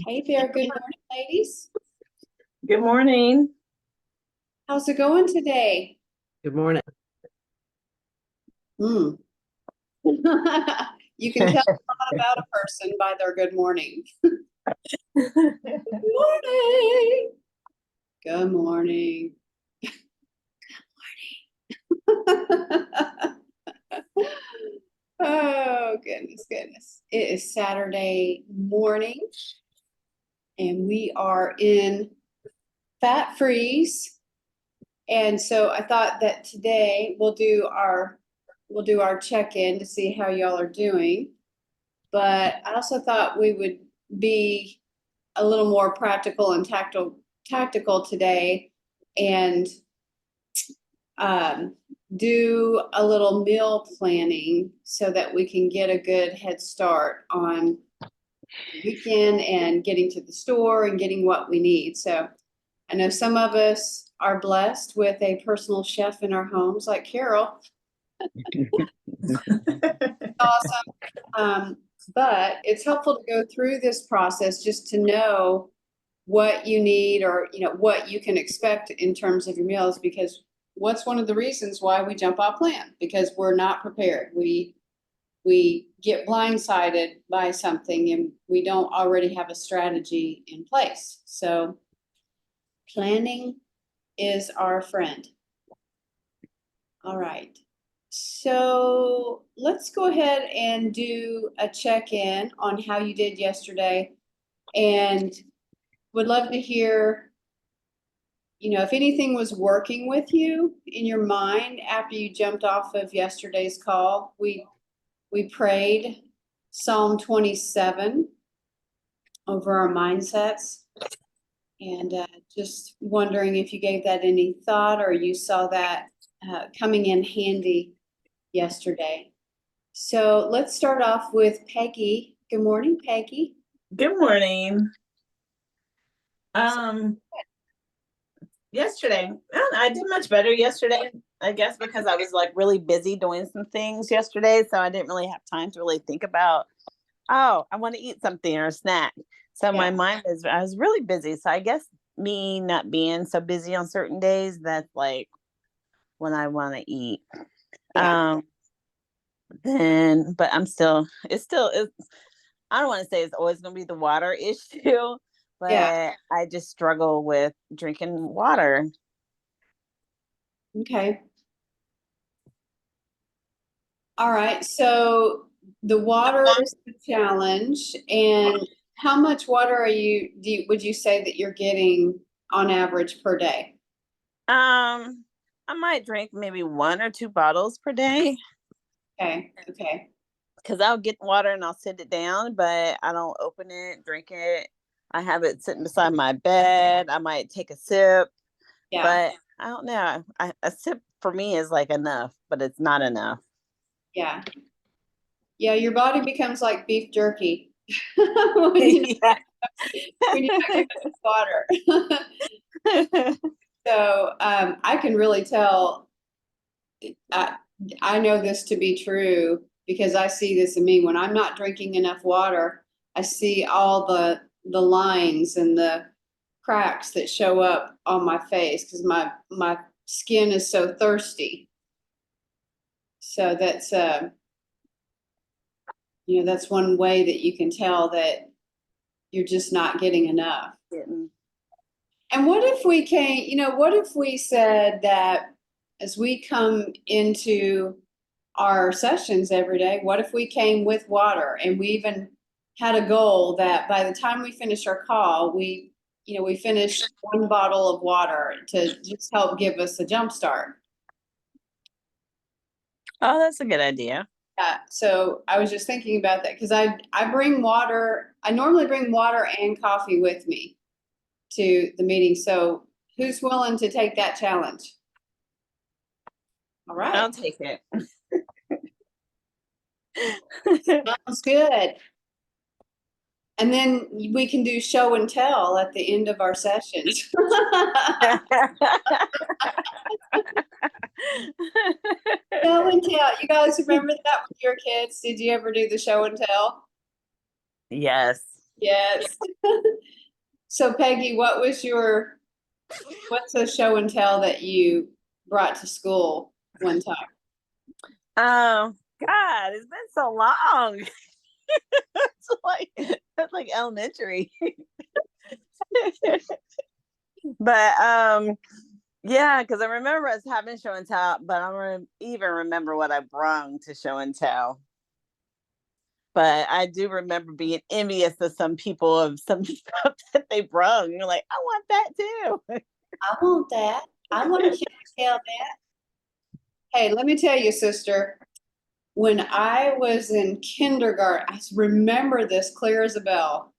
Hey there, good morning, ladies. Good morning. How's it going today? Good morning. Hmm. You can tell a lot about a person by their good morning. Good morning. Good morning. Oh, goodness, goodness. It is Saturday morning, and we are in Fat Freeze. And so I thought that today we'll do our check-in to see how y'all are doing. But I also thought we would be a little more practical and tactical today and um, do a little meal planning so that we can get a good head start on the weekend and getting to the store and getting what we need. So I know some of us are blessed with a personal chef in our homes, like Carol. Awesome. But it's helpful to go through this process just to know what you need or what you can expect in terms of your meals, because what's one of the reasons why we jump off plan? Because we're not prepared. We get blindsided by something and we don't already have a strategy in place. So planning is our friend. All right. So let's go ahead and do a check-in on how you did yesterday, and would love to hear, if anything was working with you in your mind after you jumped off of yesterday's call. We prayed Psalm 27 over our mindsets, and just wondering if you gave that any thought or you saw that coming in handy yesterday. So let's start off with Peggy. Good morning, Peggy. Good morning. Yesterday, I did much better yesterday, I guess, because I was like really busy doing some things yesterday. So I didn't really have time to really think about, oh, I want to eat something or a snack. So my mind I was really busy. So I guess me not being so busy on certain days, that's like when I want to eat. Yeah. But it's I don't want to say it's always going to be the water issue, but Yeah. I just struggle with drinking water. Okay. All right. So the water is the challenge. And how much water would you say that you're getting on average per day? I might drink maybe 1 or 2 bottles per day Okay. Okay. because I'll get water and I'll sit it down, but I don't open it, drink it. I have it sitting beside my bed. I might take a sip, Yeah. but I don't know. A sip for me is like enough, but it's not enough. Yeah. Yeah. Your body becomes like beef jerky when you Yeah. when you're not giving it water. So I can really tell. I, I know this to be true because I see this in me. When I'm not drinking enough water, I see all the lines and the cracks that show up on my face because my skin is so thirsty. So that's one way that you can tell that you're just not getting enough. And what if we said that as we come into our sessions every day, what if we came with water and we even had a goal that by the time we finish our call, we finish 1 bottle of water to just help give us a jump start. Oh, that's a good idea. So I was just thinking about that because I bring water. I normally bring water and coffee with me to the meeting. So who's willing to take that challenge? All right. I'll take it. Sounds good. And then we can do show and tell at the end of our sessions. Show and tell. You guys remember that with your kids? Did you ever do the show and tell? Yes. Yes. So Peggy, what's a show and tell that you brought to school one time? Oh God, it's been so long. It's like elementary. But yeah, because I remember us having show and tell, but I don't even remember what I brung to show and tell. But I do remember being envious of some people of some stuff that they brung. You're like, I want that too. I want that. I want to tell that. Hey, let me tell you, sister, when I was in kindergarten, I remember this clear as a bell.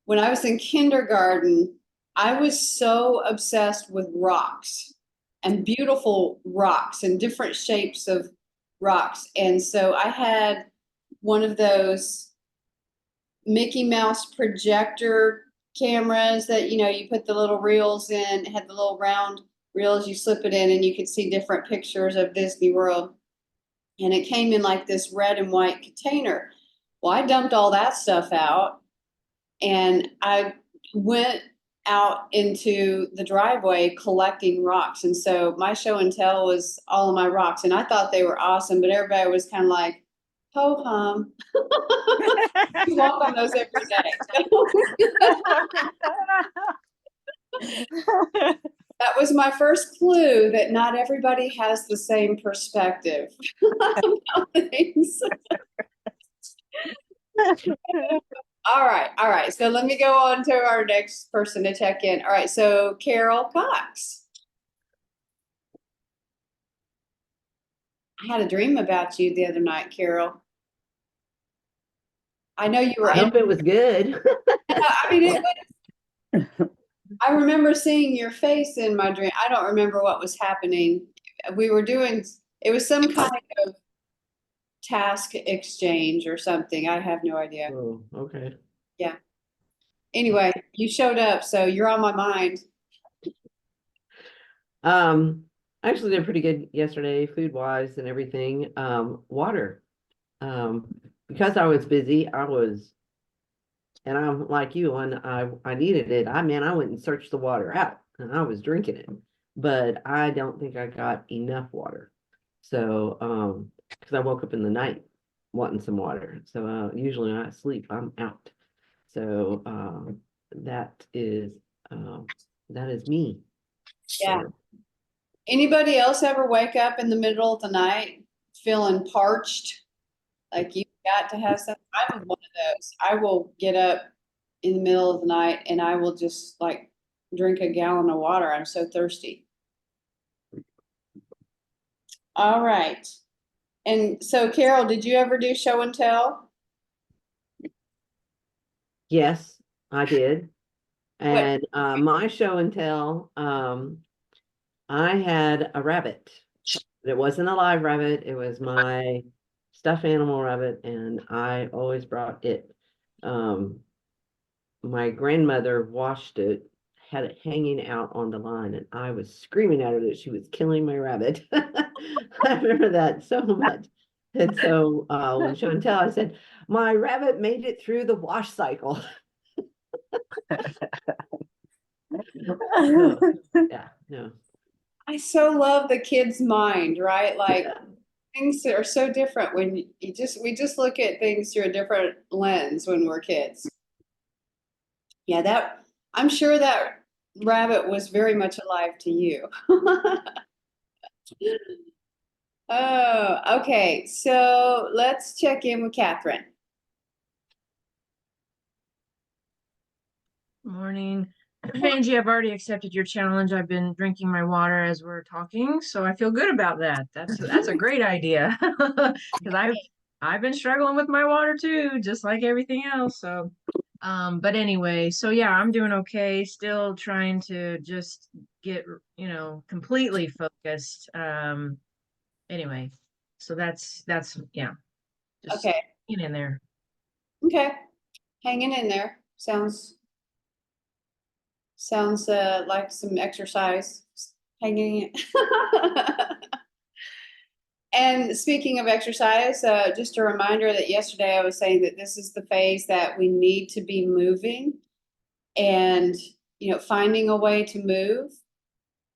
When I was in kindergarten, I was so obsessed with rocks and beautiful rocks and different shapes of rocks. And so I had one of those Mickey Mouse projector cameras that, you put the little reels in, it had the little round reels, you slip it in and you could see different pictures of Disney World. And it came in like this red and white container. Well, I dumped all that stuff out and I went out into the driveway collecting rocks. And so my show and tell was all of my rocks. And I thought they were awesome, but everybody was kind of like, ho hum. You walk on those every day. That was my first clue that not everybody has the same perspective about things. All right. So let me go on to our next person to check in. All right, so Carol Cox. I had a dream about you the other night, Carol. I know you were I hope it was good. I mean, I remember seeing your face in my dream. I don't remember what was happening. It was some kind of task exchange or something. I have no idea. Oh, okay. Yeah. Anyway, you showed up, so you're on my mind. I actually did pretty good yesterday, food wise and everything. Water. Because I was busy, and I'm like you, and I needed it. I went and searched the water out, and I was drinking it, but I don't think I got enough water. So, because I woke up in the night wanting some water. So, usually when I sleep, I'm out. So, that is, that is me. Yeah. So, Anybody else ever wake up in the middle of the night feeling parched? Like you got to have something? I'm one of those. I will get up in the middle of the night and I will just like drink a gallon of water. I'm so thirsty. All right. And so, Carol, did you ever do show and tell? yes, I did. And my show and tell, I had a rabbit. It wasn't a live rabbit, it was my stuffed animal rabbit, and I always brought it. My grandmother washed it, had it hanging out on the line, and I was screaming at her that she was killing my rabbit. I remember that so much. And so when Chantel, I said, my rabbit made it through the wash cycle. No, yeah, no. I so love the kid's mind, right? Like things are so different when we just look at things through a different lens when we're kids. Yeah, I'm sure that rabbit was very much alive to you. Oh, okay. So let's check in with Catherine. Morning. Angie, I've already accepted your challenge. I've been drinking my water as we're talking, so I feel good about that. That's a great idea. Because I've been struggling with my water too, just like everything else. So but anyway, so yeah, I'm doing okay. Still trying to just get, completely focused. Anyway, so that's yeah, just Okay. hanging in there. Okay. Hanging in there. Sounds like some exercise. Hanging. And speaking of exercise, just a reminder that yesterday I was saying that this is the phase that we need to be moving and, finding a way to move.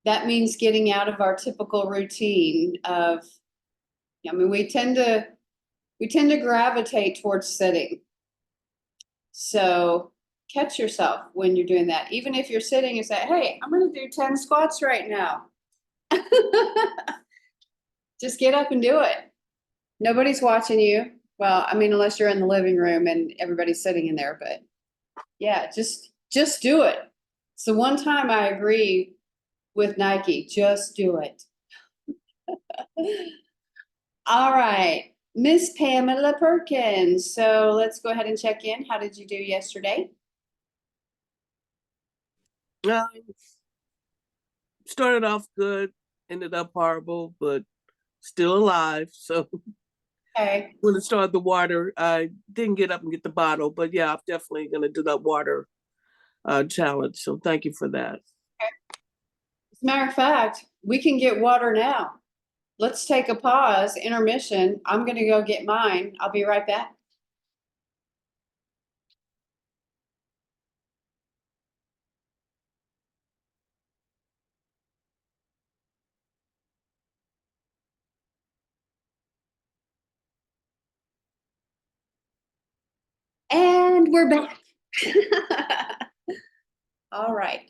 That means getting out of our typical routine of, we tend to gravitate towards sitting. So catch yourself when you're doing that. Even if you're sitting and say, hey, I'm going to do 10 squats right now. Just get up and do it. Nobody's watching you. Well, unless you're in the living room and everybody's sitting in there, but yeah, just do it. It's the one time I agree with Nike, just do it. All right, Miss Pamela Perkins. So let's go ahead and check in. How did you do yesterday? Started off good, ended up horrible, but still alive. So Okay. when it started the water, I didn't get up and get the bottle, but yeah, I'm definitely going to do that water challenge. So thank you for that. As a matter of fact, we can get water now. Let's take a pause, intermission. I'm going to go get mine. I'll be right back. And we're back. All right.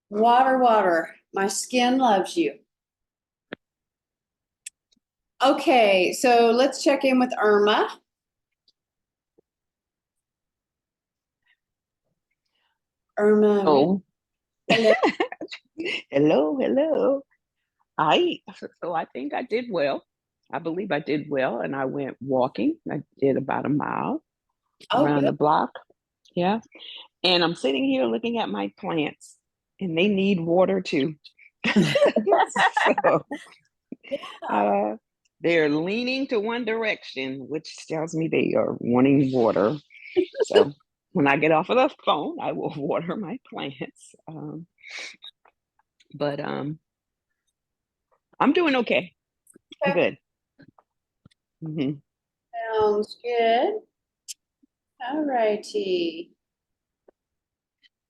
Water, water. My skin loves you. Okay, so let's check in with Irma. Irma. Oh, Hello. hello. So I think I did well. I believe I did well, and I went walking. I did about a mile around good. the block. Yeah. And I'm sitting here looking at my plants, and they need water too. So they're leaning to one direction, which tells me they are wanting water. So when I get off of the phone, I will water my plants. But I'm doing okay. I'm good. Mhm. Sounds good. All righty.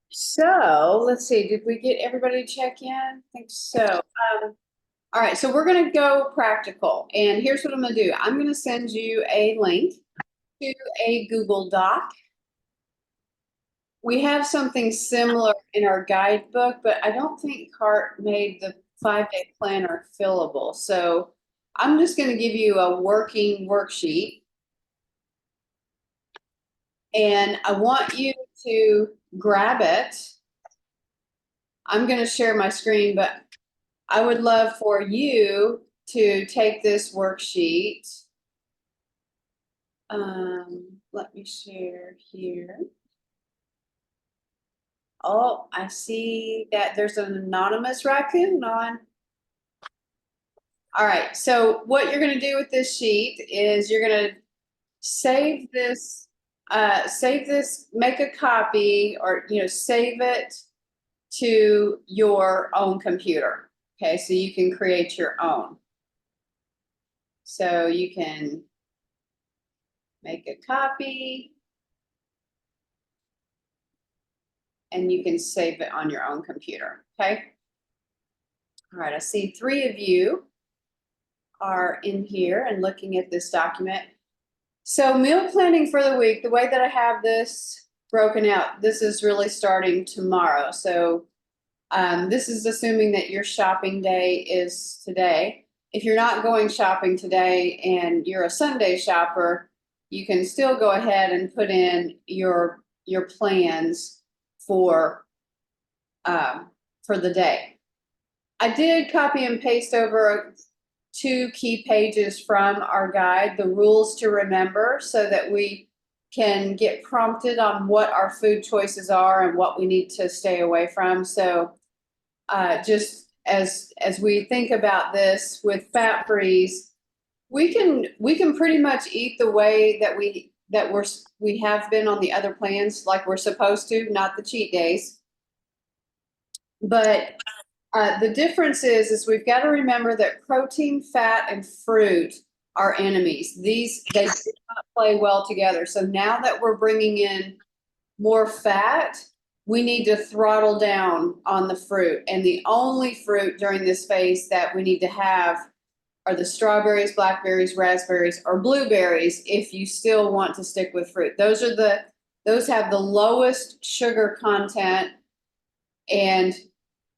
So let's see, did we get everybody to check in? I think so. All right, so we're going to go practical. And here's what I'm going to do. I'm going to send you a link to a Google Doc. We have something similar in our guidebook, but I don't think CART made the 5-day planner fillable. So I'm just going to give you a working worksheet. And I want you to grab it. I'm going to share my screen, but I would love for you to take this worksheet. Let me share here. Oh, I see that there's an anonymous raccoon on. All right, so what you're going to do with this sheet is you're going to save this, make a copy, or save it to your own computer. Okay, so you can create your own. So you can make a copy and you can save it on your own computer. Okay. All right, I see 3 of you are in here and looking at this document. So meal planning for the week, the way that I have this broken out, this is really starting tomorrow. So this is assuming that your shopping day is today. If you're not going shopping today and you're a Sunday shopper, you can still go ahead and put in your plans for the day. I did copy and paste over 2 key pages from our guide, the rules to remember, so that we can get prompted on what our food choices are and what we need to stay away from. So just as we think about this with Fat Freeze, we can pretty much eat the way that we have been on the other plans, like we're supposed to, not the cheat days. But the difference is we've got to remember that protein, fat, and fruit are enemies. They do not play well together. So now that we're bringing in more fat, we need to throttle down on the fruit. And the only fruit during this phase that we need to have are the strawberries, blackberries, raspberries, or blueberries if you still want to stick with fruit. Those have the lowest sugar content, and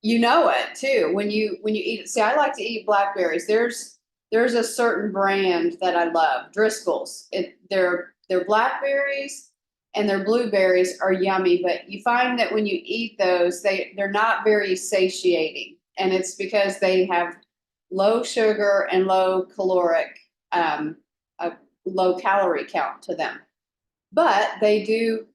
you know it too when you eat it. See, I like to eat blackberries. There's a certain brand that I love, Driscoll's. Their blackberries and their blueberries are yummy, but you find that when you eat those, they're not very satiating, and it's because they have low sugar and low caloric, a low calorie count to them. But they do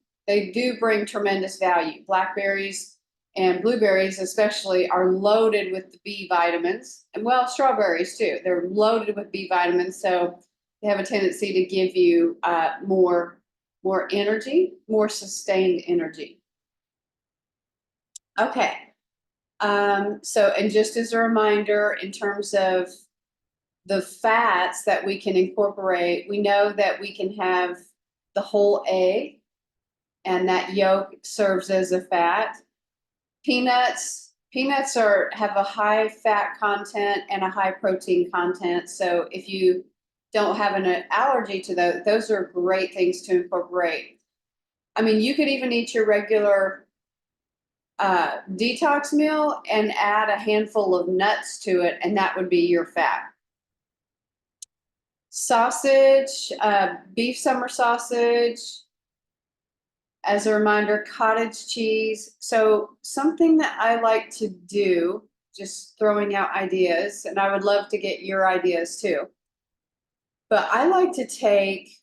bring tremendous value. Blackberries and blueberries especially are loaded with the B vitamins, and well, strawberries too. They're loaded with B vitamins, so they have a tendency to give you more energy, more sustained energy. Okay. So, and just as a reminder, in terms of the fats that we can incorporate, we know that we can have the whole egg, and that yolk serves as a fat. Peanuts have a high fat content and a high protein content. So if you don't have an allergy to those are great things to incorporate. I mean, you could even eat your regular detox meal and add a handful of nuts to it, and that would be your fat. Sausage, beef summer sausage, as a reminder, cottage cheese. So something that I like to do, just throwing out ideas, and I would love to get your ideas too. But I like to take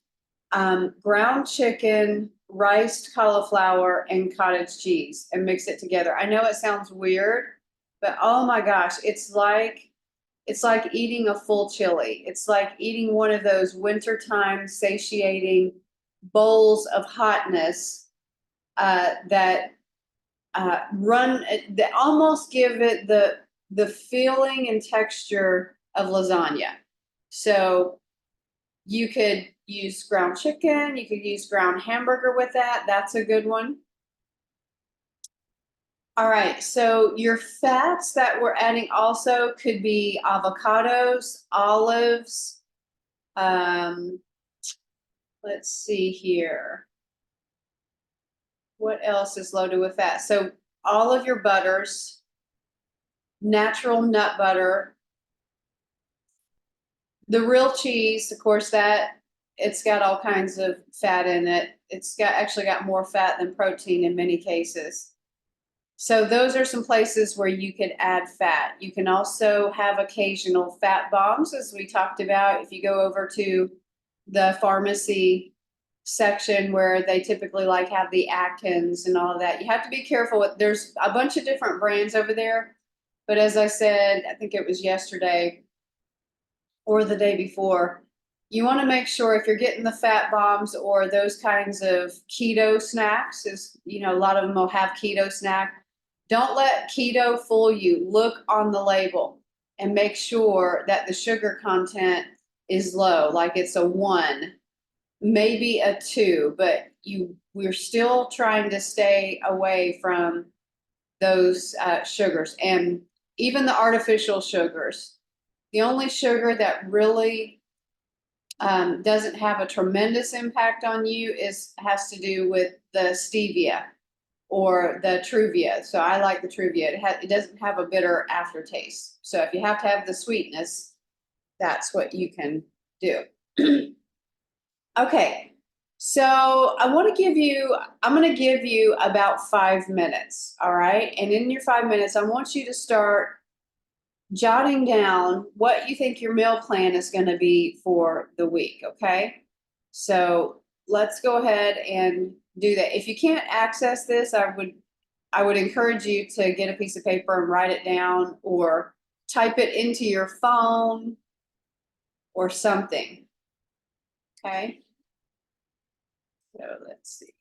ground chicken, riced cauliflower, and cottage cheese and mix it together. I know it sounds weird, but oh my gosh, it's like eating a full chili. It's like eating one of those wintertime satiating bowls of hotness that almost give it the feeling and texture of lasagna. So you could use ground chicken, you could use ground hamburger with that. That's a good one. All right, so your fats that we're adding also could be avocados, olives. Let's see here. What else is loaded with fat? So all of your butters, natural nut butter, the real cheese, of course, that it's got all kinds of fat in it. It's actually got more fat than protein in many cases. So those are some places where you could add fat. You can also have occasional fat bombs, as we talked about. If you go over to the pharmacy section where they typically have the Atkins and all of that, you have to be careful. There's a bunch of different brands over there. But as I said, I think it was yesterday or the day before, you want to make sure if you're getting the fat bombs or those kinds of keto snacks, a lot of them will have keto snack. Don't let keto fool you. Look on the label and make sure that the sugar content is low, like it's a 1, maybe a 2, but we're still trying to stay away from those sugars, and even the artificial sugars. The only sugar that really doesn't have a tremendous impact on you has to do with the stevia or the Truvia. So I like the Truvia. It doesn't have a bitter aftertaste. So if you have to have the sweetness, that's what you can do. Okay, so I'm going to give you about 5 minutes, all right? And in your 5 minutes, I want you to start jotting down what you think your meal plan is going to be for the week, okay? So let's go ahead and do that. If you can't access this, I would encourage you to get a piece of paper and write it down or type it into your phone or something. Okay. So let's see.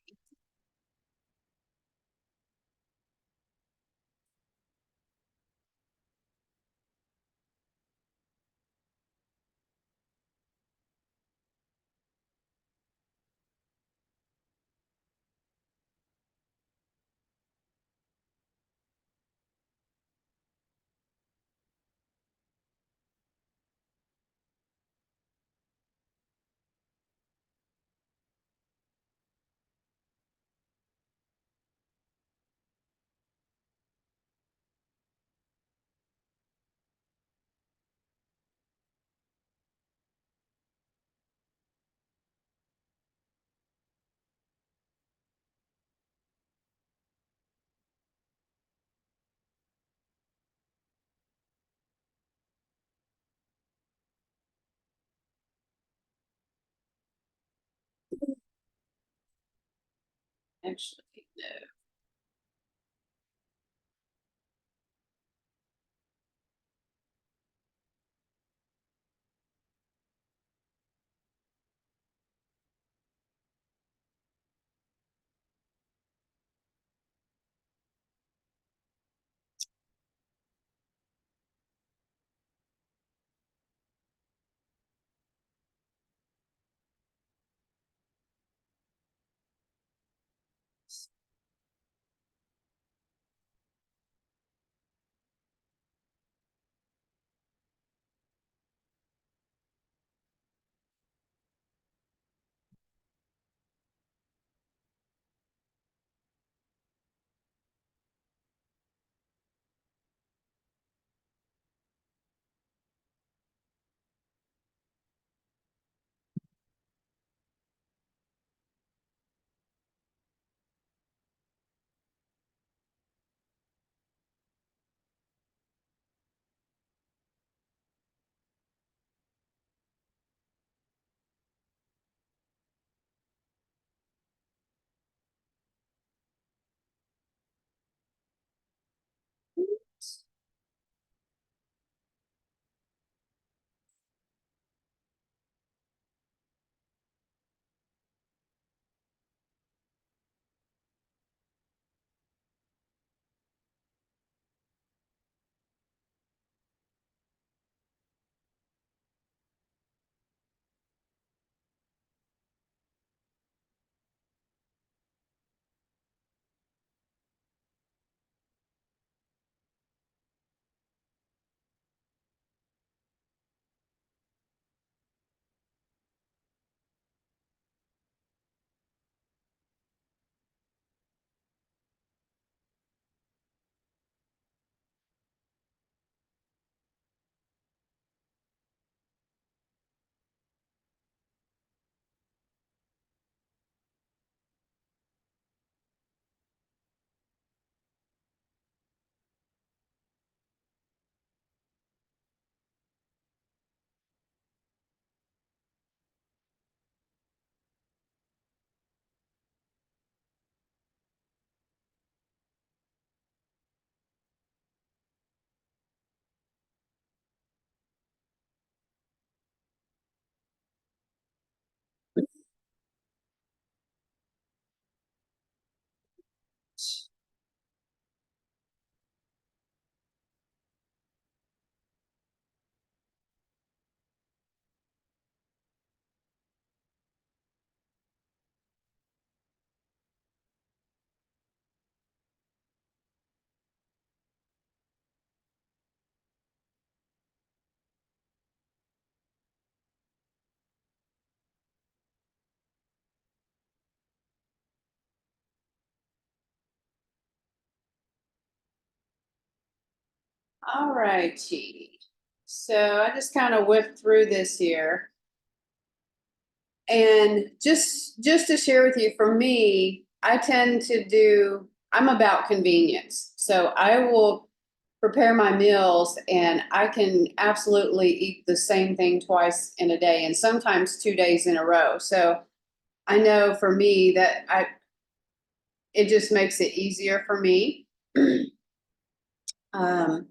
Actually, no. All righty. So I just kind of whipped through this here. And just to share with you, for me, I'm about convenience. So I will prepare my meals and I can absolutely eat the same thing twice in a day and sometimes 2 days in a row. So I know for me that it just makes it easier for me. Um,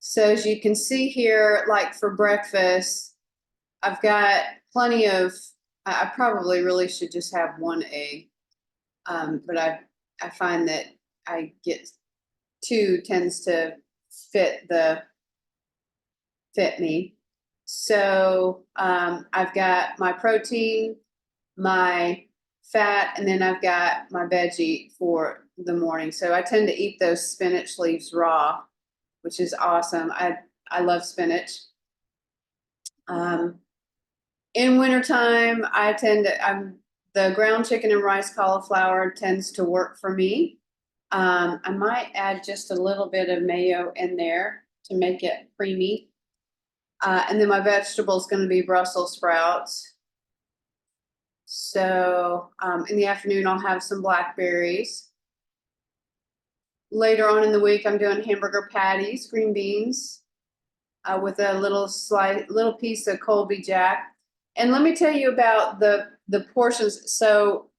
so as you can see here, like for breakfast, I've got plenty of, I probably really should just have one egg. But I find that I get two tends to fit me. So I've got my protein, my fat, and then I've got my veggie for the morning. So I tend to eat those spinach leaves raw, which is awesome. I love spinach. In wintertime, the ground chicken and rice cauliflower tends to work for me. I might add just a little bit of mayo in there to make it creamy. And then my vegetable is going to be Brussels sprouts. So in the afternoon, I'll have some blackberries. Later on in the week, I'm doing hamburger patties, green beans, with a little piece of Colby Jack. And let me tell you about the portions. So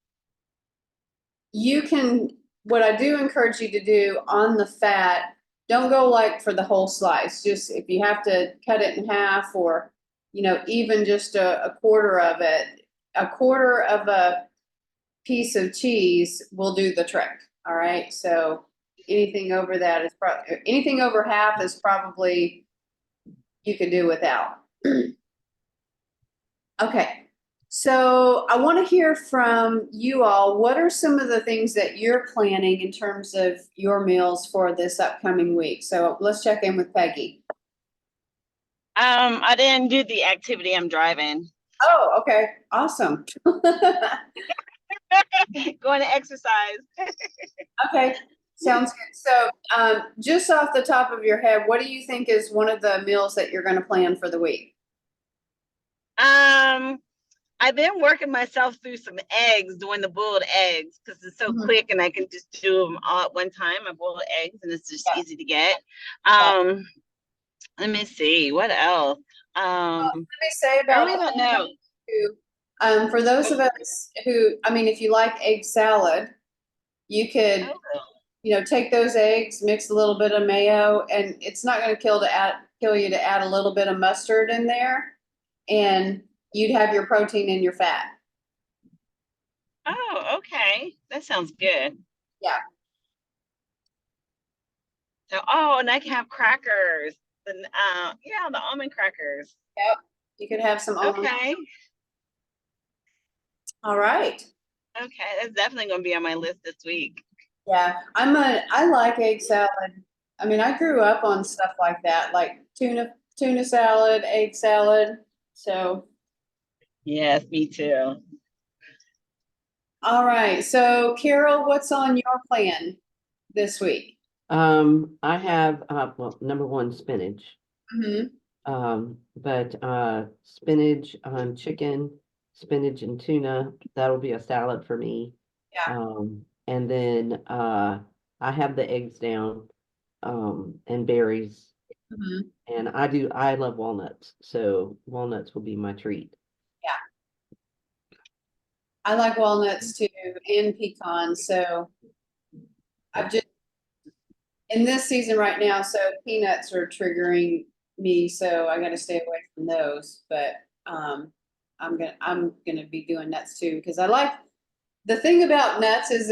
you can, what I do encourage you to do on the fat, don't go like for the whole slice. Just if you have to cut it in half or, even just a quarter of it, a quarter of a piece of cheese will do the trick. All right. So anything over that is probably, anything over half is probably you could do without. Okay. So I want to hear from you all. What are some of the things that you're planning in terms of your meals for this upcoming week? So let's check in with Peggy. I didn't do the activity. I'm driving. Oh, okay. Awesome. Going to exercise. Okay. Sounds good. So just off the top of your head, what do you think is one of the meals that you're going to plan for the week? I've been working myself through some eggs, doing the boiled eggs, because it's so quick and I can just do them all at one time. I boil eggs and it's just easy to get. Let me see, what else? Let me say I about really don't know. for those of us who, if you like egg salad, you could, take those eggs, mix a little bit of mayo, and it's not going to kill you to add a little bit of mustard in there, and you'd have your protein and your fat. Oh, okay. That sounds good. Yeah. So, and I can have crackers. And the almond crackers. Yep. You could have some almond. Okay. All right. Okay, that's definitely going to be on my list this week. Yeah, I like egg salad. I grew up on stuff like that, like tuna salad, egg salad. So. Yes, me too. All right. So Carol, what's on your plan this week? I have well, number one, spinach. But spinach on chicken, spinach and tuna, that'll be a salad for me. Yeah. And then I have the eggs down, and berries. And I love walnuts, so walnuts will be my treat. Yeah. I like walnuts too, and pecans. So I've just in this season right now, so peanuts are triggering me, so I got to stay away from those. But I'm gonna be doing nuts too, because I like the thing about nuts is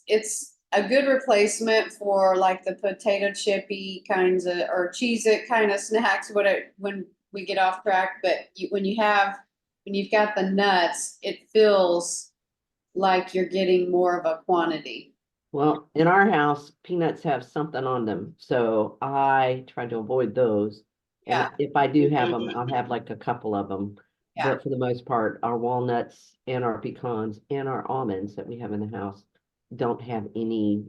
it's a good replacement for like the potato chippy kinds of or Cheez-It kind of snacks. When we get off track, but when you've got the nuts, it feels like you're getting more of a quantity. Well, in our house, peanuts have something on them, so I try to avoid those. Yeah. And if I do have them, I'll have like a couple of them. Yeah. But for the most part, our walnuts and our pecans and our almonds that we have in the house don't have any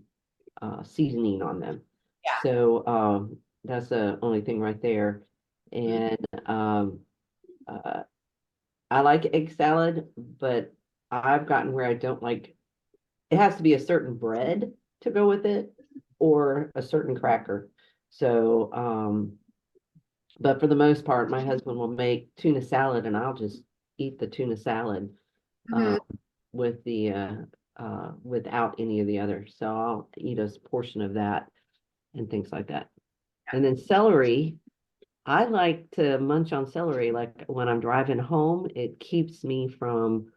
seasoning on them. Yeah. So that's the only thing right there. And I like egg salad, but I've gotten where I don't like. It has to be a certain bread to go with it or a certain cracker. So, but for the most part, my husband will make tuna salad and I'll just eat the tuna salad with the without any of the others. So I'll eat a portion of that and things like that. And then celery, I like to munch on celery. Like when I'm driving home, it keeps me from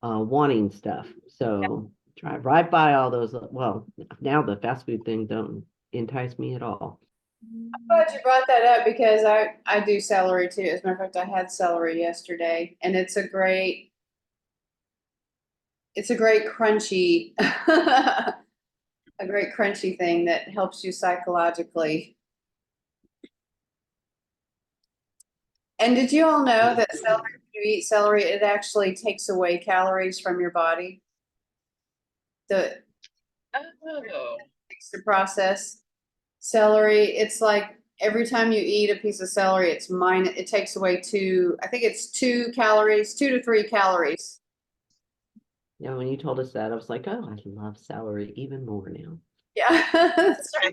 wanting stuff. So drive right by all those. Well, now the fast food thing don't entice me at all. I'm glad you brought that up because I do celery too. As a matter of fact, I had celery yesterday, and it's a great crunchy, a great crunchy thing that helps you psychologically. And did you all know that celery, if you eat celery, it actually takes away calories from your body? The process celery, it's like every time you eat a piece of celery, it takes away I think it's 2 to 3 calories. Yeah, when you told us that, I was like, oh, I love celery even more now. Yeah, that's right.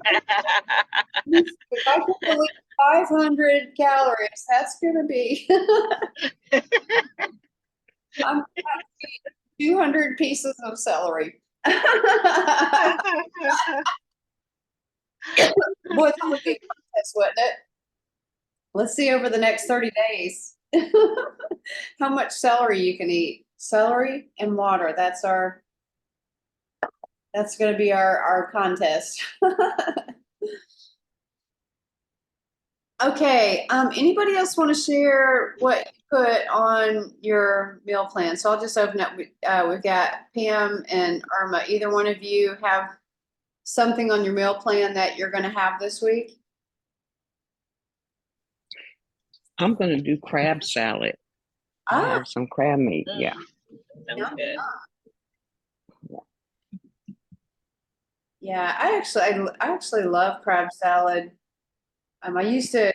If I can believe 500 calories, that's gonna be I'm 200 pieces of celery. Boy, that would be a contest, wouldn't it? Let's see over the next 30 days how much celery you can eat. Celery and water. That's going to be our contest. Okay. Anybody else want to share what you put on your meal plan? So I'll just open up. We've got Pam and Irma. Either one of you have something on your meal plan that you're going to have this week? I'm gonna do crab salad. I Ah, have some crab meat. Yeah. Sounds yum, good. yum. Yeah, I actually love crab salad. I used to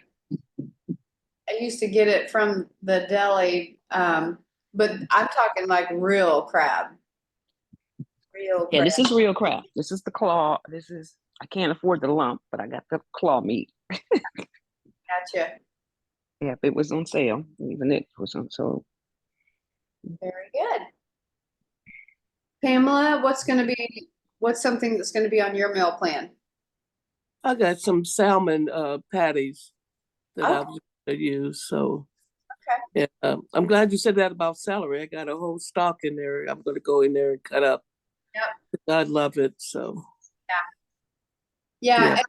get it from the deli, but I'm talking like real crab. Real Yeah, crab. this is real crab. This is the claw. I can't afford the lump, but I got the claw meat. Gotcha. Yeah, it was on sale. Even it was on sale. Very good. Pamela, what's something that's going to be on your meal plan? I got some salmon patties that I Oh. was gonna use. So Okay. yeah, I'm glad you said that about celery. I got a whole stalk in there. I'm gonna go in there and cut up. Yep. I love it. So Yeah. Yeah. And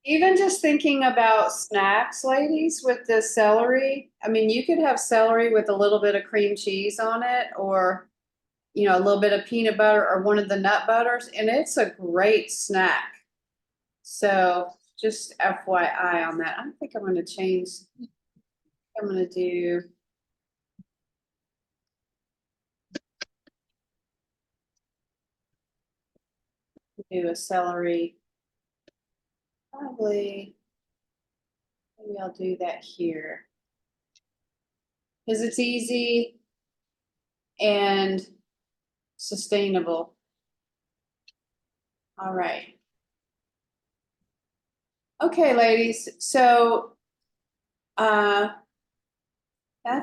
even just thinking about snacks, ladies, with the celery. I mean, you could have celery with a little bit of cream cheese on it, or a little bit of peanut butter or one of the nut butters, and it's a great snack. So just FYI on that. I think I'm going to change. I'm going to do a celery. Probably, maybe I'll do that here. Because it's easy and sustainable. All right. Okay, ladies. So that's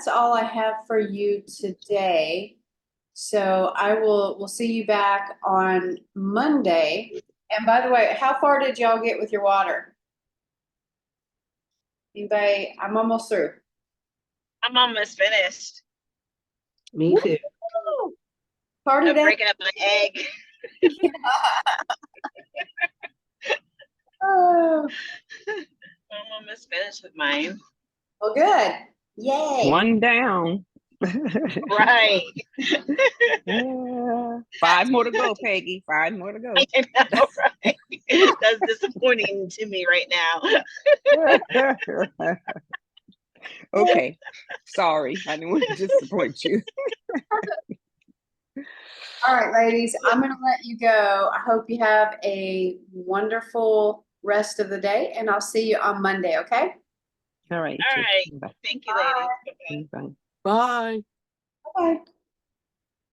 all I have for you today. So we'll see you back on Monday. And by the way, how far did y'all get with your water? Anybody? I'm almost through. I'm almost finished. Me too. Party I'm day. breaking up my egg. Oh, I'm almost finished with mine. well, good. Yay. One down. Right. Yeah. 5 more to go, Peggy. 5 more to go. I know, right? That's disappointing to me right now. Okay. Sorry. I didn't want to disappoint you. All right, ladies, I'm going to let you go. I hope you have a wonderful rest of the day, and I'll see you on Monday, okay? All right. All right. Bye. Thank you, ladies. Bye-bye. Bye. Bye. Bye.